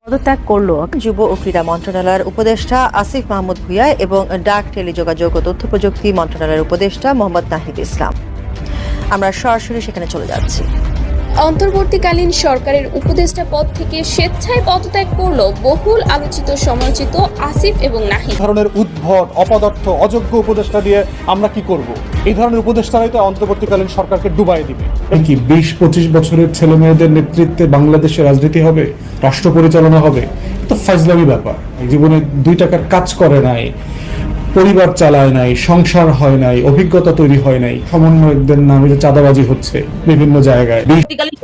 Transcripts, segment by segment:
পদত্যাগ করল যুব ও ক্রীড়া মন্ত্রণালয়ের উপদেষ্টা আসিফ মাহমুদ ভূঁইয়া এবং ডাক টেলিযোগাযোগ ও তথ্য প্রযুক্তি মন্ত্রণালয়ের উপদেষ্টা মোহাম্মদ নাহিদ ইসলাম। আমরা সরাসরি সেখানে চলে যাচ্ছি। অন্তর্বর্তীকালীন সরকারের উপদেষ্টা পদ থেকে স্বেচ্ছায় পদত্যাগ করল বহুল আলোচিত সমালোচিত আসিফ এবং নাহিদ। ধরনের উদ্ভট অপদার্থ অযোগ্য উপদেষ্টা দিয়ে আমরা কি করব? এই ধরনের উপদেষ্টারাই তো অন্তর্বর্তীকালীন সরকারকে ডুবাই দিবে। কি 20-25 বছরের ছেলে মেয়েদের নেতৃত্বে বাংলাদেশের রাজনীতি হবে, রাষ্ট্র পরিচালনা হবে? তো ফাজলামি ব্যাপার। জীবনে 2 টাকার কাজ করে নাই, পরিবার চালায় নাই, সংসার হয় নাই, অভিজ্ঞতা তৈরি হয় নাই, সমন্বয়কদের নামে যে চাঁদাবাজি হচ্ছে বিভিন্ন জায়গায়।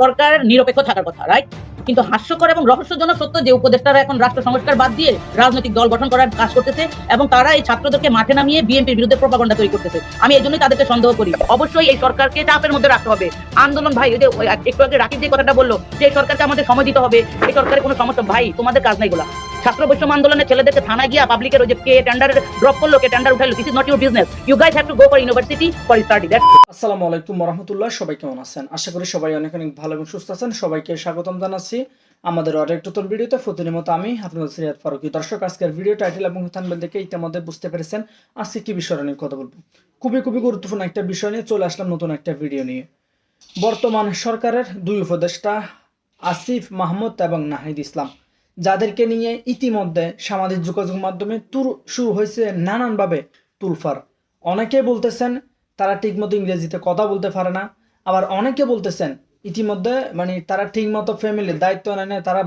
সরকার নিরপেক্ষ থাকার কথা, রাইট? কিন্তু হাস্যকর এবং রহস্যজনক সত্য যে উপদেষ্টারা এখন রাষ্ট্র সংস্কার বাদ দিয়ে রাজনৈতিক দল গঠন করার কাজ করতেছে এবং তারা এই ছাত্রদেরকে মাঠে নামিয়ে বিএনপির বিরুদ্ধে প্রপাগান্ডা তৈরি করতেছে। আমি এই জন্যই তাদেরকে সন্দেহ করি। অবশ্যই এই সরকারকে চাপের মধ্যে রাখতে হবে। আন্দোলন ভাই, ওই যে একটু আগে রাকিব যে কথাটা বললো যে এই সরকারকে আমাদের সময় দিতে হবে, এই সরকারের কোনো সমস্যা ভাই, তোমাদের কাজ নাই এগুলা। ছাত্র বৈষম্য আন্দোলনের ছেলেদেরকে থানায় গিয়া পাবলিকের ওই যে কে টেন্ডার ড্রপ করলো, কে টেন্ডার উঠাইলো, this is not your business. You guys have to go for university for study. আসসালামু আলাইকুম ওয়া রাহমাতুল্লাহ। সবাই কেমন আছেন? আশা করি সবাই অনেক অনেক ভালো এবং সুস্থ আছেন। সবাইকে স্বাগতম জানাচ্ছি আমাদের আরেক নতুন ভিডিওতে। প্রতিদিনের মতো আমি আপনাদের সিরাত ফারুকী। দর্শক, আজকের ভিডিও টাইটেল এবং থাম্বনেল দেখে ইতিমধ্যে বুঝতে পেরেছেন আজকে কি বিষয় নিয়ে কথা বলবো। খুবই গুরুত্বপূর্ণ একটা বিষয় নিয়ে চলে আসলাম নতুন একটা ভিডিও নিয়ে। বর্তমান সরকারের 2 উপদেষ্টা আসিফ মাহমুদ এবং নাহিদ ইসলাম, যাদেরকে নিয়ে ইতিমধ্যে সামাজিক যোগাযোগ মাধ্যমে শুরু হয়েছে নানানভাবে তুলফার। অনেকে বলতেছেন তারা ঠিকমতো ইংরেজিতে কথা বলতে পারে না, আবার অনেকে বলতেছেন ইতিমধ্যে তারা ঠিকমতো ফ্যামিলির দায়িত্ব নেয় না, তারা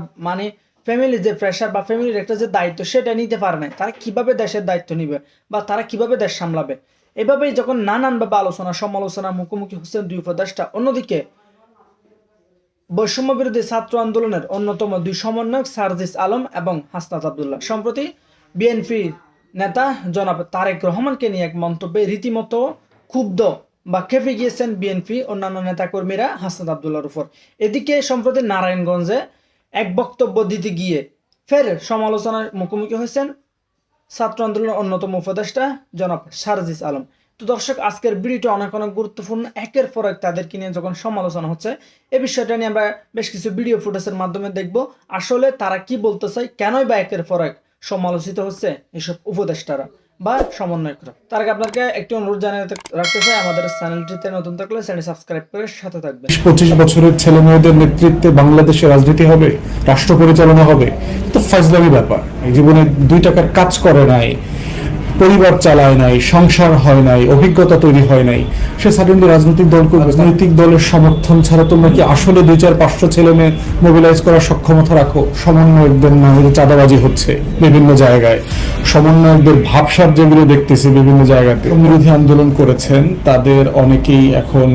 ফ্যামিলির যে প্রেশার বা ফ্যামিলির একটা যে দায়িত্ব সেটা নিতে পারে না। তারা কিভাবে দেশের দায়িত্ব নিবে বা তারা কিভাবে দেশ সামলাবে, এভাবেই যখন নানানভাবে আলোচনা সমালোচনা মুখোমুখি হচ্ছেন 2 উপদেষ্টা। অন্যদিকে বৈষম্য বিরোধী ছাত্র আন্দোলনের অন্যতম 2 সমন্বয়ক সার্জিস আলম এবং হাসনাত আবদুল্লাহ সম্প্রতি বিএনপি নেতা জনাব তারেক রহমানকে নিয়ে এক মন্তব্যে রীতিমতো ক্ষুব্ধ বা খেপে গিয়েছেন বিএনপি অন্যান্য নেতাকর্মীরা হাসনাত আবদুল্লাহর উপর। এদিকে সম্প্রতি নারায়ণগঞ্জে এক বক্তব্য দিতে গিয়ে ফের সমালোচনার মুখোমুখি হয়েছেন ছাত্র আন্দোলনের অন্যতম উপদেষ্টা জনাব সার্জিস আলম। তো দর্শক, আজকের ভিডিওটা অনেক গুরুত্বপূর্ণ। একের পর এক তাদেরকে নিয়ে যখন সমালোচনা হচ্ছে, এই বিষয়টা নিয়ে আমরা বেশ কিছু ভিডিও ফুটেজের মাধ্যমে দেখব আসলে তারা কি বলতে চায়, কেনই বা একের পর এক সমালোচিত হচ্ছে এইসব উপদেষ্টারা বা সমন্বয়করা। তার আগে আপনাকে একটি অনুরোধ জানিয়ে রাখতে চাই, আমাদের চ্যানেলটিতে নতুন থাকলে চ্যানেল সাবস্ক্রাইব করে সাথে থাকবেন। 25 বছরের ছেলে মেয়েদের নেতৃত্বে বাংলাদেশের রাজনীতি হবে, রাষ্ট্র পরিচালনা হবে? তো ফাজলামি ব্যাপার। জীবনে 2 টাকার কাজ করে নাই, পরিবার চালায় নাই, সংসার হয় নাই, অভিজ্ঞতা তৈরি হয় নাই, সে সাডেনলি রাজনৈতিক দল করবে। রাজনৈতিক দলের সমর্থন ছাড়া তোমরা কি আসলে 200-500 ছেলে মেয়ে মোবিলাইজ করার সক্ষমতা রাখো? সমন্বয়কদের নামে যে চাঁদাবাজি হচ্ছে বিভিন্ন জায়গায়, সমন্বয়কদের ভাবসাব যেগুলো দেখতেছি বিভিন্ন জায়গাতে, বিরোধী আন্দোলন করেছেন তাদের অনেকেই এখন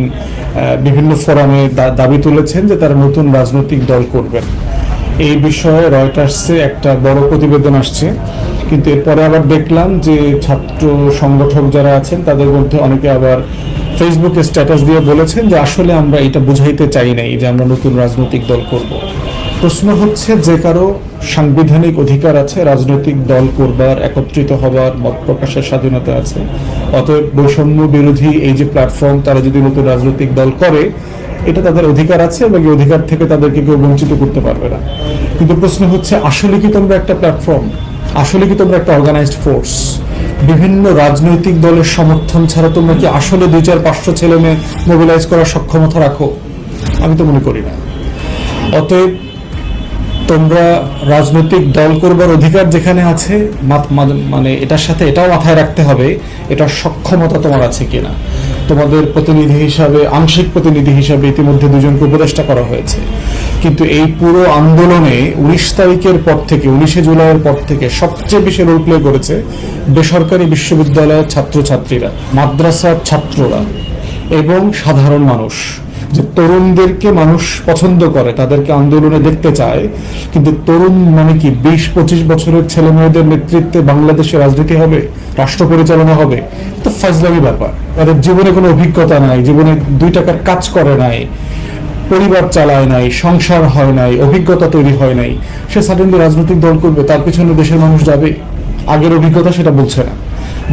বিভিন্ন ফোরামে দাবি তুলেছেন যে তারা নতুন রাজনৈতিক দল করবেন। এই বিষয়ে রয়টার্সে একটা বড় প্রতিবেদন আসছে, কিন্তু এরপরে আবার দেখলাম যে ছাত্র সংগঠক যারা আছেন তাদের মধ্যে অনেকে আবার ফেসবুকে স্ট্যাটাস দিয়ে বলেছেন যে আসলে আমরা এটা বুঝাইতে চাই নাই যে আমরা নতুন রাজনৈতিক দল করব। প্রশ্ন হচ্ছে, যে কারো সাংবিধানিক অধিকার আছে, রাজনৈতিক দল করবার, একত্রিত হবার, মত প্রকাশের স্বাধীনতা আছে। অতএব বৈষম্য বিরোধী এই যে প্ল্যাটফর্ম, তারা যদি নতুন রাজনৈতিক দল করে এটা তাদের অধিকার আছে এবং এই অধিকার থেকে তাদেরকে কেউ বঞ্চিত করতে পারবে না। কিন্তু প্রশ্ন হচ্ছে, আসলে কি তোমরা একটা প্ল্যাটফর্ম, আসলে কি তোমরা একটা অর্গানাইজড ফোর্স? বিভিন্ন রাজনৈতিক দলের সমর্থন ছাড়া তোমরা কি আসলে 200-500 ছেলে মেয়ে মোবিলাইজ করার সক্ষমতা রাখো? আমি তো মনে করি না। অতএব তোমরা রাজনৈতিক দল করবার অধিকার যেখানে আছে, এটার সাথে এটাও মাথায় রাখতে হবে এটার সক্ষমতা তোমার আছে কিনা। তোমাদের প্রতিনিধি হিসাবে, আংশিক প্রতিনিধি হিসাবে ইতিমধ্যে 2 জনকে উপদেষ্টা করা হয়েছে, কিন্তু এই পুরো আন্দোলনে 19 তারিখের পর থেকে, 19শে জুলাইয়ের পর থেকে সবচেয়ে বেশি রোল প্লে করেছে বেসরকারি বিশ্ববিদ্যালয়ের ছাত্রছাত্রীরা, মাদ্রাসার ছাত্ররা এবং সাধারণ মানুষ। যে তরুণদেরকে মানুষ পছন্দ করে, তাদেরকে আন্দোলনে দেখতে চায়, কিন্তু তরুণ কি 20-25 বছরের ছেলে মেয়েদের নেতৃত্বে বাংলাদেশের রাজনীতি হবে, রাষ্ট্র পরিচালনা হবে? তো ফাজলামি ব্যাপার। তাদের জীবনে কোনো অভিজ্ঞতা নাই, জীবনে 2 টাকার কাজ করে নাই, পরিবার চালায় নাই, সংসার হয় নাই, অভিজ্ঞতা তৈরি হয় নাই, সে সাডেনলি রাজনৈতিক দল করবে, তার পিছনে দেশের মানুষ যাবে? আগের অভিজ্ঞতা সেটা বলছে না।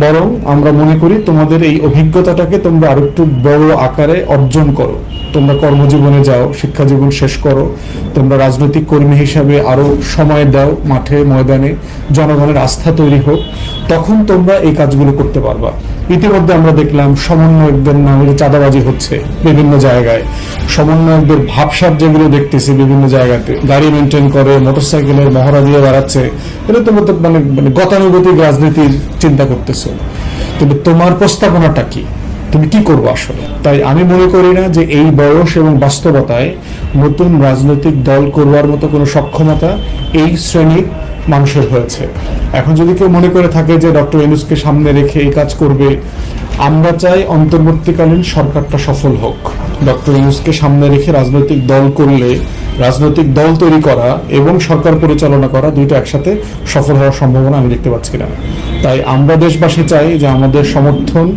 বরং আমরা মনে করি তোমাদের এই অভিজ্ঞতাটাকে তোমরা আরো একটু বড় আকারে অর্জন করো। তোমরা কর্মজীবনে যাও, শিক্ষা জীবন শেষ করো, তোমরা রাজনৈতিক কর্মী হিসাবে আরো সময় দাও মাঠে ময়দানে, জনগণের আস্থা তৈরি হোক, তখন তোমরা এই কাজগুলো করতে পারবা। ইতিমধ্যে আমরা দেখলাম সমন্বয়কদের নামে চাঁদাবাজি হচ্ছে বিভিন্ন জায়গায়, সমন্বয়কদের ভাবসাব যেগুলো দেখতেছি বিভিন্ন জায়গাতে, গাড়ি মেনটেন করে মোটরসাইকেলের মহড়া দিয়ে বেড়াচ্ছে, এটা তোমরা তো মানে গতানুগতিক রাজনীতির চিন্তা করতেছো। কিন্তু তোমার প্রস্তাবনাটা কি, তুমি কি করবো আসলে? তাই আমি মনে করি না যে এই বয়স এবং বাস্তবতায় নতুন রাজনৈতিক দল করবার মতো কোনো সক্ষমতা এই শ্রেণীর মানুষের হয়েছে। এখন যদি কেউ মনে করে থাকে যে ডক্টর ইউনূসকে সামনে রেখে এই কাজ করবে, আমরা চাই অন্তর্বর্তীকালীন সরকারটা সফল হোক। ডক্টর ইউনূসকে সামনে রেখে রাজনৈতিক দল করলে, রাজনৈতিক দল তৈরি করা এবং সরকার পরিচালনা করা দুইটা একসাথে সফল হওয়ার সম্ভাবনা আমি দেখতে পাচ্ছি না। তাই আমরা দেশবাসী চাই যে আমাদের সমর্থন,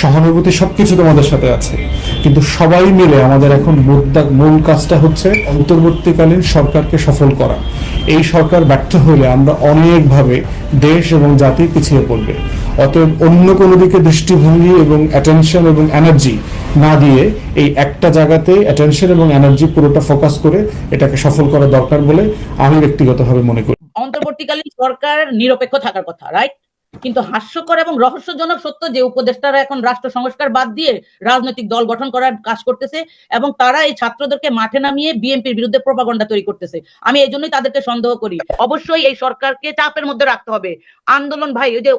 সহানুভূতি সবকিছু তোমাদের সাথে আছে, কিন্তু সবাই মিলে আমাদের এখন মূল কাজটা হচ্ছে অন্তর্বর্তীকালীন সরকারকে সফল করা। এই সরকার ব্যর্থ হলে আমরা অনেকভাবে দেশ এবং জাতি পিছিয়ে পড়বে। অতএব অন্য কোনো দিকে দৃষ্টিভঙ্গি এবং অ্যাটেনশন এবং এনার্জি না দিয়ে এই একটা জায়গাতে অ্যাটেনশন এবং এনার্জি পুরোটা ফোকাস করে এটাকে সফল করা দরকার বলে আমি ব্যক্তিগতভাবে মনে করি। অন্তর্বর্তীকালীন সরকার নিরপেক্ষ থাকার কথা, রাইট? কিন্তু হাস্যকর এবং রহস্যজনক সত্য যে উপদেষ্টারা এখন রাষ্ট্র সংস্কার বাদ দিয়ে রাজনৈতিক দল গঠন করার কাজ করতেছে এবং তারা এই ছাত্রদেরকে মাঠে নামিয়ে বিএনপির বিরুদ্ধে প্রপাগান্ডা তৈরি করতেছে। আমি এই জন্যই তাদেরকে সন্দেহ করি। অবশ্যই এই সরকারকে চাপের মধ্যে রাখতে হবে। আন্দোলন ভাই, ওই যে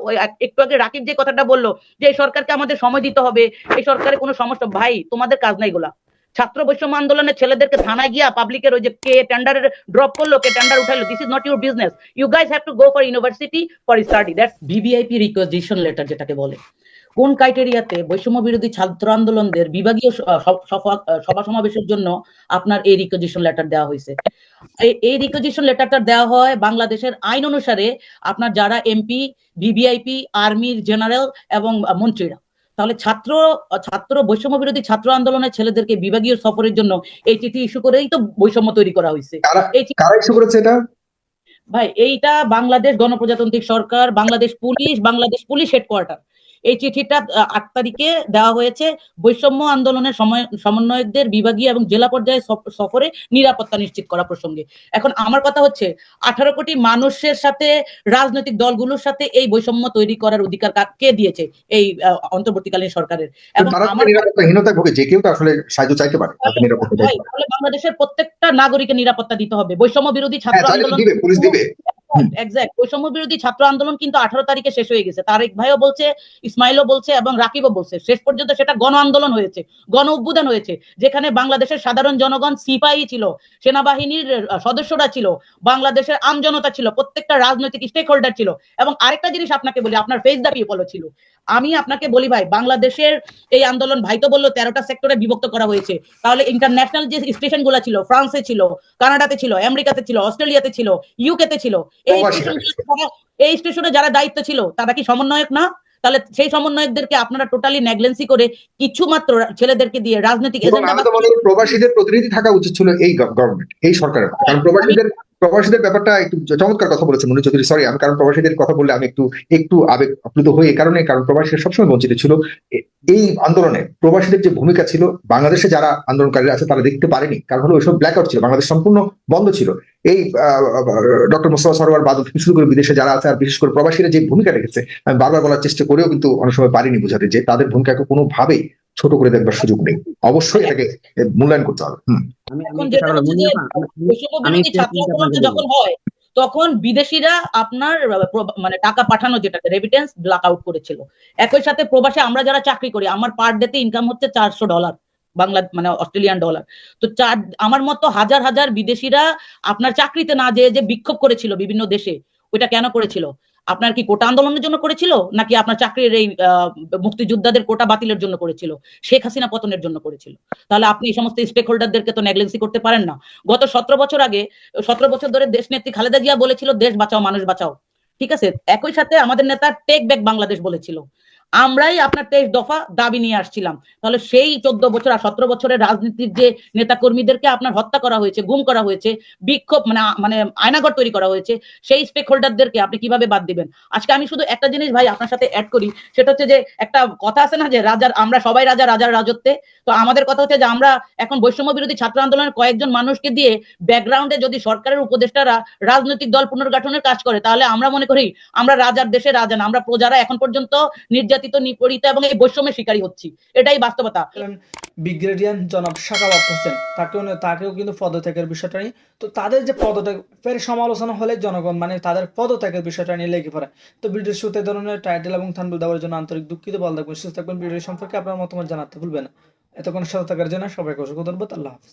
একটু আগে রাকিব যে কথাটা বললো যে এই সরকারকে আমাদের সময় দিতে হবে, এই সরকারের কোনো সমস্যা, ভাই তোমাদের কাজ নাই এগুলা। ছাত্র বৈষম্য আন্দোলনের ছেলেদেরকে থানায় গিয়া পাবলিকের ওই যে কে টেন্ডারের ড্রপ করলো, কে টেন্ডার উঠাইলো, this is not your business. You guys have to go for university for study. That's VVIP requisition letter যেটাকে বলে। কোন ক্রাইটেরিয়াতে বৈষম্য বিরোধী ছাত্র আন্দোলনদের বিভাগীয় সভা সমাবেশের জন্য আপনার এই রিকোয়েজিশন লেটার দেওয়া হয়েছে? এই রিকোয়েজিশন লেটারটা দেওয়া হয় বাংলাদেশের আইন অনুসারে আপনার যারা এমপি, ভিভিআইপি, আর্মির জেনারেল এবং মন্ত্রীরা। তাহলে ছাত্র বৈষম্য বিরোধী ছাত্র আন্দোলনের ছেলেদেরকে বিভাগীয় সফরের জন্য এই চিঠি ইস্যু করেই তো বৈষম্য তৈরি করা হয়েছে। কারা ইস্যু করেছে এটা? ভাই এইটা বাংলাদেশ গণপ্রজাতন্ত্রী সরকার, বাংলাদেশ পুলিশ হেডকোয়ার্টার। এই চিঠিটা 8 তারিখে দেওয়া হয়েছে বৈষম্য আন্দোলনের সমন্বয়কদের বিভাগীয় এবং জেলা পর্যায়ে সফরে নিরাপত্তা নিশ্চিত করা প্রসঙ্গে। এখন আমার কথা হচ্ছে 18 কোটি মানুষের সাথে রাজনৈতিক দলগুলোর সাথে এই বৈষম্য তৈরি করার অধিকার কে দিয়েছে? এই অন্তর্বর্তীকালীন সরকারের। এবং নিরাপত্তাহীনতা ভোগে যে কেউ তো আসলে সাহায্য চাইতে পারে। তাহলে বাংলাদেশের প্রত্যেকটা নাগরিকের নিরাপত্তা দিতে হবে। বৈষম্য বিরোধী ছাত্র আন্দোলন পুলিশ দিবে। এক্সাক্ট, বৈষম্য বিরোধী ছাত্র আন্দোলন কিন্তু 18 তারিখে শেষ হয়ে গেছে। তারেক ভাইও বলছে, ইসমাইলও বলছে এবং রাকিবও বলছে, শেষ পর্যন্ত সেটা গণ আন্দোলন হয়েছে, গণ অভ্যুত্থান হয়েছে, যেখানে বাংলাদেশের সাধারণ জনগণ, সিপাহী ছিল, সেনাবাহিনীর সদস্যরা ছিল, বাংলাদেশের আমজনতা ছিল, প্রত্যেকটা রাজনৈতিক স্টেক হোল্ডার ছিল। এবং আরেকটা জিনিস আপনাকে বলি, আপনার ফেস দ্য পিপলও ছিল। আমি আপনাকে বলি ভাই, বাংলাদেশের এই আন্দোলন, ভাই তো বললো 13টা সেক্টরে বিভক্ত করা হয়েছে, তাহলে ইন্টারন্যাশনাল যে স্টেশন গুলা ছিল, ফ্রান্সে ছিল, কানাডাতে ছিল, আমেরিকাতে ছিল, অস্ট্রেলিয়াতে ছিল, ইউকেতে ছিল, এই স্টেশনে যারা দায়িত্ব ছিল তারা কি সমন্বয়ক না? তাহলে সেই সমন্বয়কদেরকে আপনারা টোটালি নেগলেন্সি করে কিছু মাত্র ছেলেদেরকে দিয়ে রাজনৈতিক এজেন্ডা। প্রবাসীদের প্রতিনিধি থাকা উচিত ছিল এই গভর্নমেন্ট, এই সরকারের। কারণ প্রবাসীদের ব্যাপারটা একটু চমৎকার কথা বলেছেন মনির চৌধুরী। সরি, আমি কারণ প্রবাসীদের কথা বললে আমি একটু আবেগ আপ্লুত হই। কারণ প্রবাসীরা সবসময় বঞ্চিত ছিল। এই আন্দোলনে প্রবাসীদের যে ভূমিকা ছিল, বাংলাদেশে যারা আন্দোলনকারীরা আছে তারা দেখতে পারেনি। কারণ হলো ওইসব ব্ল্যাক আউট ছিল, বাংলাদেশ সম্পূর্ণ বন্ধ ছিল। এই ডক্টর মোস্তফা সরোয়ার বাদল থেকে শুরু করে বিদেশে যারা আছে, আর বিশেষ করে প্রবাসীরা যে ভূমিকা রেখেছে, আমি বারবার বলার চেষ্টা করেও কিন্তু অনেক সময় পারিনি বোঝাতে যে তাদের ভূমিকাকে কোনোভাবেই ছোট করে দেখবার সুযোগ নেই। অবশ্যই এটাকে মূল্যায়ন করতে হবে। যখন হয় তখন বিদেশিরা আপনার মানে টাকা পাঠানো, যেটাকে রেমিটেন্স, ব্ল্যাক আউট করেছিল। একই সাথে প্রবাসে আমরা যারা চাকরি করি, আমার পার ডেতে ইনকাম হচ্ছে $400 বাংলা, মানে অস্ট্রেলিয়ান ডলার। তো আমার মতো হাজার হাজার বিদেশিরা আপনার চাকরিতে না যে বিক্ষোভ করেছিল বিভিন্ন দেশে। ওইটা কেন করেছিল? আপনার কি কোটা আন্দোলনের জন্য করেছিল, নাকি আপনার চাকরির এই মুক্তিযোদ্ধাদের কোটা বাতিলের জন্য করেছিল, শেখ হাসিনা পতনের জন্য করেছিল? তাহলে আপনি এই সমস্ত স্টেক হোল্ডারদেরকে তো নেগলেন্সি করতে পারেন না। গত 17 বছর আগে, 17 বছর ধরে দেশ নেত্রী খালেদা জিয়া বলেছিল দেশ বাঁচাও, মানুষ বাঁচাও, ঠিক আছে? একই সাথে আমাদের নেতা টেক ব্যাক বাংলাদেশ বলেছিল। আমরাই আপনার 23 দফা দাবি নিয়ে আসছিলাম। তাহলে সেই 14 বছর আর 17 বছরের রাজনীতির যে নেতা কর্মীদেরকে আপনার হত্যা করা হয়েছে, গুম করা হয়েছে, বিক্ষোভ মানে আয়নাঘর তৈরি করা হয়েছে, সেই স্টেক হোল্ডারদেরকে আপনি কিভাবে বাদ দিবেন? আজকে আমি শুধু একটা জিনিস ভাই আপনার সাথে অ্যাড করি, সেটা হচ্ছে যে একটা কথা আছে না যে রাজার, আমরা সবাই রাজা, রাজার রাজত্বে। তো আমাদের কথা হচ্ছে যে আমরা এখন বৈষম্য বিরোধী ছাত্র আন্দোলনের কয়েকজন মানুষকে দিয়ে ব্যাকগ্রাউন্ডে যদি সরকারের উপদেষ্টারা রাজনৈতিক দল পুনর্গঠনের কাজ করে, তাহলে আমরা মনে করি আমরা রাজার দেশে রাজা না, আমরা প্রজারা এখন পর্যন্ত নির্যাতিত, নিপীড়িত এবং এই বৈষম্যের শিকারী হচ্ছি। এটাই বাস্তবতা। ব্রিগেডিয়ার জনাব সাখাওয়াত হোসেন, তাকেও কিন্তু পদত্যাগের বিষয়টা নিয়ে, তো তাদের যে পদত্যাগ ফের সমালোচনা হলে জনগণ মানে তাদের পদত্যাগের বিষয়টা নিয়ে লেগে পড়ে। তো ভিডিওর শুরুতে ধরনের টাইটেল এবং থাম্বনেল দেওয়ার জন্য আন্তরিক দুঃখিত। ভালো থাকবেন, সুস্থ থাকবেন। ভিডিও সম্পর্কে আপনার মতামত জানাতে ভুলবেন না। এতক্ষণ সাথে থাকার জন্য সবাইকে অসংখ্য ধন্যবাদ। আল্লাহ হাফেজ।